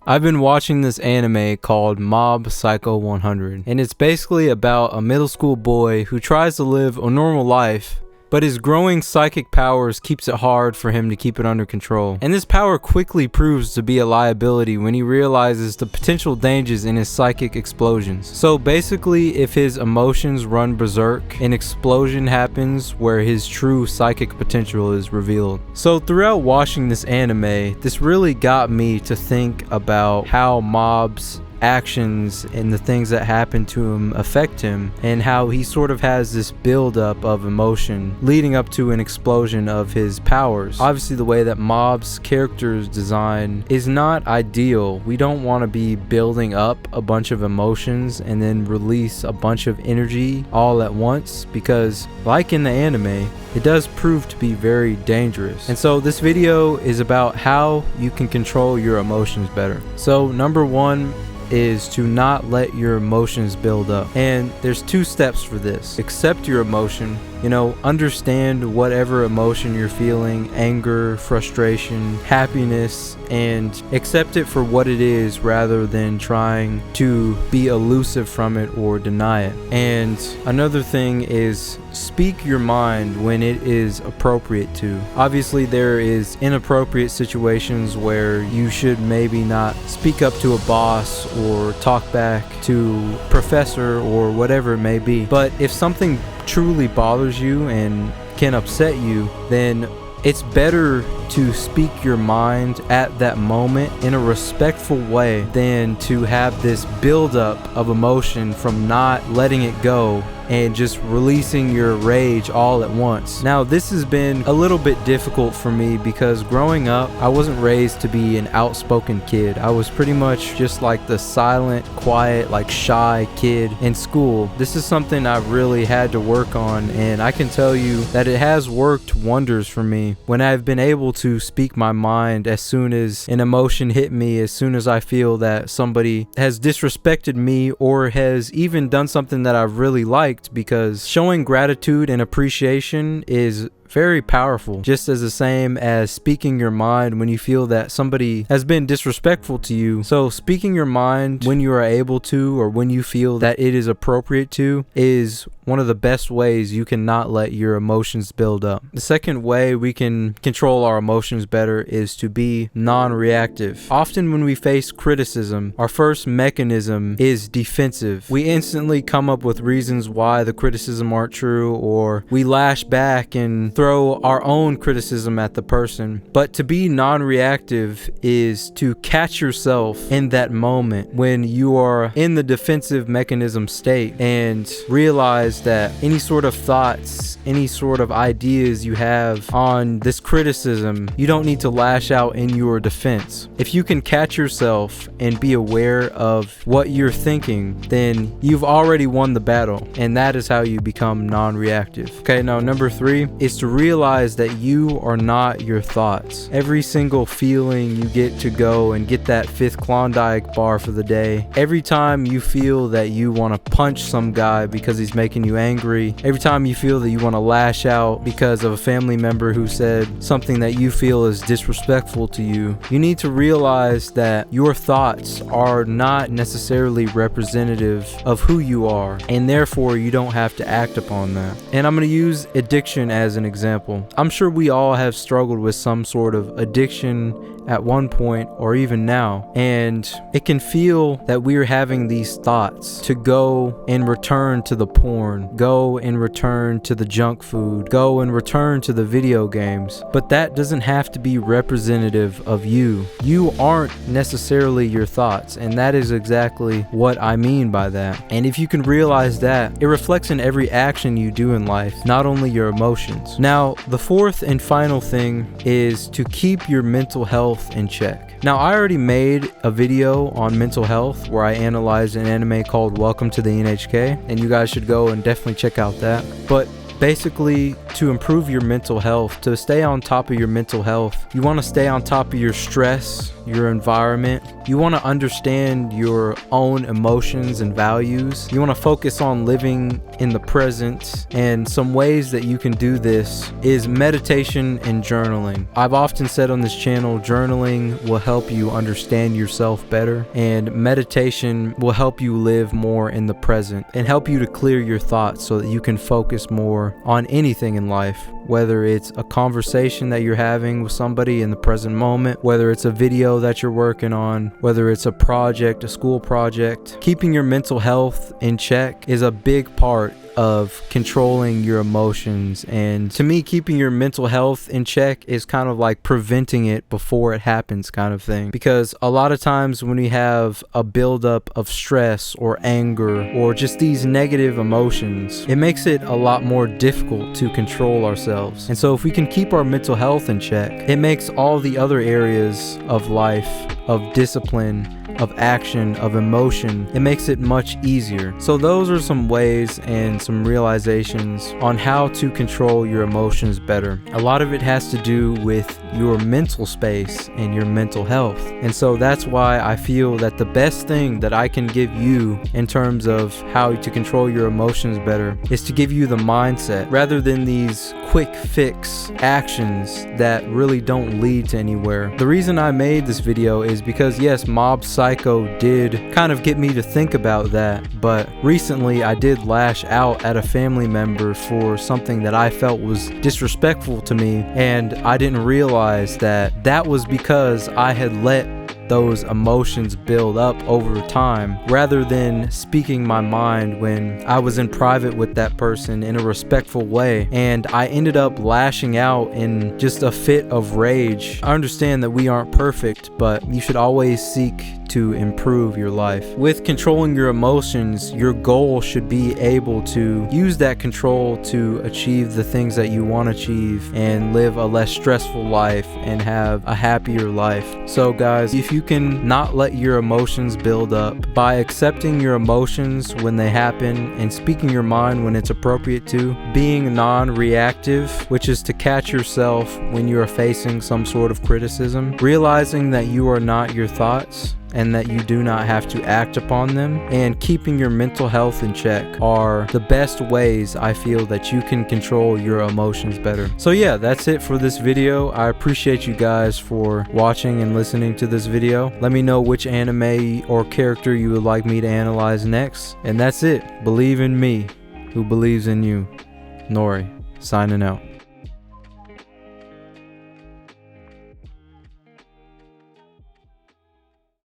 I've been watching this anime called Mob Psycho 100, and it's basically about a middle school boy who tries to live a normal life, but his growing psychic powers keeps it hard for him to keep it under control. And this power quickly proves to be a liability when he realizes the potential dangers in his psychic explosions. So basically, if his emotions run berserk, an explosion happens where his true psychic potential is revealed. So throughout watching this anime, this really got me to think about how Mob's actions and the things that happen to him affect him, and how he sort of has this buildup of emotion leading up to an explosion of his powers. Obviously, the way that Mob's character's design is not ideal. We don't want to be building up a bunch of emotions and then release a bunch of energy all at once, because like in the anime, it does prove to be very dangerous. And so this video is about how you can control your emotions better. So number one is to not let your emotions build up. And there's two steps for this. Accept your emotion. Understand whatever emotion you're feeling, anger, frustration, happiness, and accept it for what it is rather than trying to be elusive from it or deny it. And another thing is speak your mind when it is appropriate to. Obviously, there is inappropriate situations where you should maybe not speak up to a boss or talk back to a professor or whatever it may be. But if something truly bothers you and can upset you, then it's better to speak your mind at that moment in a respectful way than to have this buildup of emotion from not letting it go and just releasing your rage all at once. Now, this has been a little bit difficult for me because growing up, I wasn't raised to be an outspoken kid. I was pretty much just like the silent, quiet, shy kid in school. This is something I've really had to work on, and I can tell you that it has worked wonders for me when I've been able to speak my mind as soon as an emotion hit me, as soon as I feel that somebody has disrespected me or has even done something that I really liked, because showing gratitude and appreciation is very powerful, just as the same as speaking your mind when you feel that somebody has been disrespectful to you. So speaking your mind when you are able to, or when you feel that it is appropriate to, is one of the best ways you can not let your emotions build up. The second way we can control our emotions better is to be non-reactive. Often when we face criticism, our first mechanism is defensive. We instantly come up with reasons why the criticism aren't true, or we lash back and throw our own criticism at the person. But to be non-reactive is to catch yourself in that moment when you are in the defensive mechanism state and realize that any sort of thoughts, any sort of ideas you have on this criticism, you don't need to lash out in your defense. If you can catch yourself and be aware of what you're thinking, then you've already won the battle, and that is how you become non-reactive. Okay, now number three is to realize that you are not your thoughts. Every single feeling you get to go and get that 5th Klondike bar for the day, every time you feel that you want to punch some guy because he's making you angry, every time you feel that you want to lash out because of a family member who said something that you feel is disrespectful to you, you need to realize that your thoughts are not necessarily representative of who you are, and therefore you don't have to act upon that. And I'm going to use addiction as an example. I'm sure we all have struggled with some sort of addiction at one point or even now, and it can feel that we're having these thoughts to go and return to the porn, go and return to the junk food, go and return to the video games, but that doesn't have to be representative of you. You aren't necessarily your thoughts, and that is exactly what I mean by that. And if you can realize that, it reflects in every action you do in life, not only your emotions. Now, the fourth and final thing is to keep your mental health in check. Now, I already made a video on mental health where I analyzed an anime called Welcome to the NHK, and you guys should go and definitely check out that. But basically, to improve your mental health, to stay on top of your mental health, you want to stay on top of your stress, your environment. You want to understand your own emotions and values. You want to focus on living in the present, and some ways that you can do this is meditation and journaling. I've often said on this channel, journaling will help you understand yourself better, and meditation will help you live more in the present and help you to clear your thoughts so that you can focus more on anything in life, whether it's a conversation that you're having with somebody in the present moment, whether it's a video that you're working on, whether it's a project, a school project. Keeping your mental health in check is a big part of controlling your emotions, and to me, keeping your mental health in check is kind of like preventing it before it happens, kind of thing. Because a lot of times when we have a buildup of stress or anger or just these negative emotions, it makes it a lot more difficult to control ourselves. And so if we can keep our mental health in check, it makes all the other areas of life, of discipline, of action, of emotion, it makes it much easier. So those are some ways and some realizations on how to control your emotions better. A lot of it has to do with your mental space and your mental health. And so that's why I feel that the best thing that I can give you in terms of how to control your emotions better is to give you the mindset rather than these quick fix actions that really don't lead to anywhere. The reason I made this video is because yes, Mob Psycho did kind of get me to think about that, but recently I did lash out at a family member for something that I felt was disrespectful to me, and I didn't realize that that was because I had let those emotions build up over time rather than speaking my mind when I was in private with that person in a respectful way, and I ended up lashing out in just a fit of rage. I understand that we aren't perfect, but you should always seek to improve your life. With controlling your emotions, your goal should be able to use that control to achieve the things that you want to achieve and live a less stressful life and have a happier life. So guys, if you can not let your emotions build up by accepting your emotions when they happen and speaking your mind when it's appropriate to, being non-reactive, which is to catch yourself when you are facing some sort of criticism, realizing that you are not your thoughts and that you do not have to act upon them, and keeping your mental health in check are the best ways I feel that you can control your emotions better. So yeah, that's it for this video. I appreciate you guys for watching and listening to this video. Let me know which anime or character you would like me to analyze next. And that's it. Believe in me, who believes in you. Nori, signing out.